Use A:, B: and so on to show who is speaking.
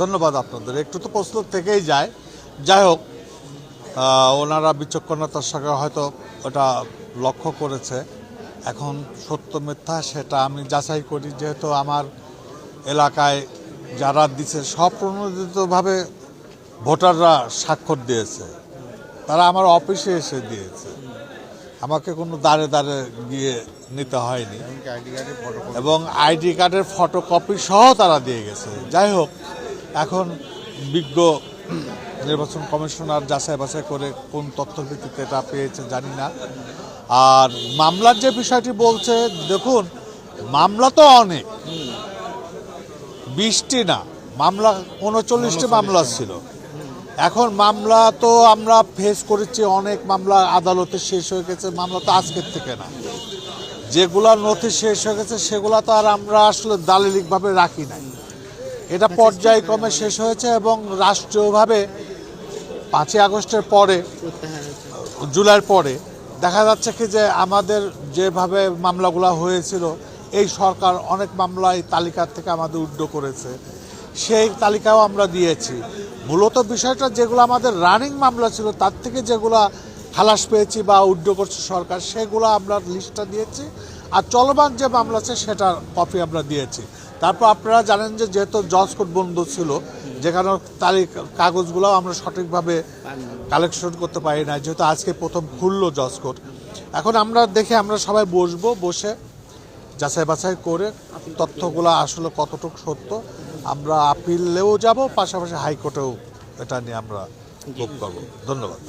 A: ধন্যবাদ আপনাদের। একটু তো প্রশ্ন থেকেই যায়, যাই হোক ওনারা বিচক্ষণতার সঙ্গে হয়তো ওটা লক্ষ্য করেছে। এখন সত্য মিথ্যা সেটা আমি যাচাই করি, যেহেতু আমার এলাকায় যারা দিচ্ছে স্বপ্রণোদিতভাবে ভোটাররা স্বাক্ষর দিয়েছে, তারা আমার অফিসে এসে দিয়েছে, আমাকে কোনো দাঁড়ে দাঁড়ে গিয়ে নিতে হয়নি, এবং আইডি কার্ডের ফটোকপি সহ তারা দিয়ে গেছে। যাই হোক, এখন বিজ্ঞ নির্বাচন কমিশনার যাচাই বাছাই করে কোন তথ্যের ভিত্তিতে এটা পেয়েছে জানি না। আর মামলার যে বিষয়টি বলছে, দেখুন মামলা তো অনেক, 20টি না, মামলা 39টি মামলা ছিল। এখন মামলা তো আমরা ফেস করেছি, অনেক মামলা আদালতে শেষ হয়ে গেছে, মামলা তো আজকের থেকে না। যেগুলা নথি শেষ হয়ে গেছে সেগুলা তো আর আমরা আসলে দালিলিকভাবে রাখি নাই, এটা পর্যায়ক্রমে শেষ হয়েছে। এবং রাষ্ট্রীয়ভাবে 5ই আগস্টের পরে, জুলাইয়ের পরে দেখা যাচ্ছে কি যে আমাদের যেভাবে মামলাগুলো হয়েছিল, এই সরকার অনেক মামলা এই তালিকার থেকে আমাদের উইথড্র করেছে, সেই তালিকাও আমরা দিয়েছি। মূলত বিষয়টা যেগুলো আমাদের রানিং মামলা ছিল তার থেকে যেগুলো খালাস পেয়েছি বা উইথড্র করছে সরকার, সেগুলো আমরা লিস্টটা দিয়েছি। আর চলমান যে মামলা আছে সেটার কপি আমরা দিয়েছি। তারপর আপনারা জানেন যে যেহেতু জজ কোর্ট বন্ধ ছিল, যেখানে কাগজগুলো আমরা সঠিকভাবে কালেকশন করতে পারি না, যেহেতু আজকে প্রথম খুললো জজ কোর্ট। এখন আমরা দেখে আমরা সবাই বসবো, বসে যাচাই বাছাই করে তথ্যগুলো আসলে কতটুকু সত্য, আমরা আপিলেও যাব, পাশাপাশি হাইকোর্টেও এটা নিয়ে আমরা ভোগ করবো। ধন্যবাদ।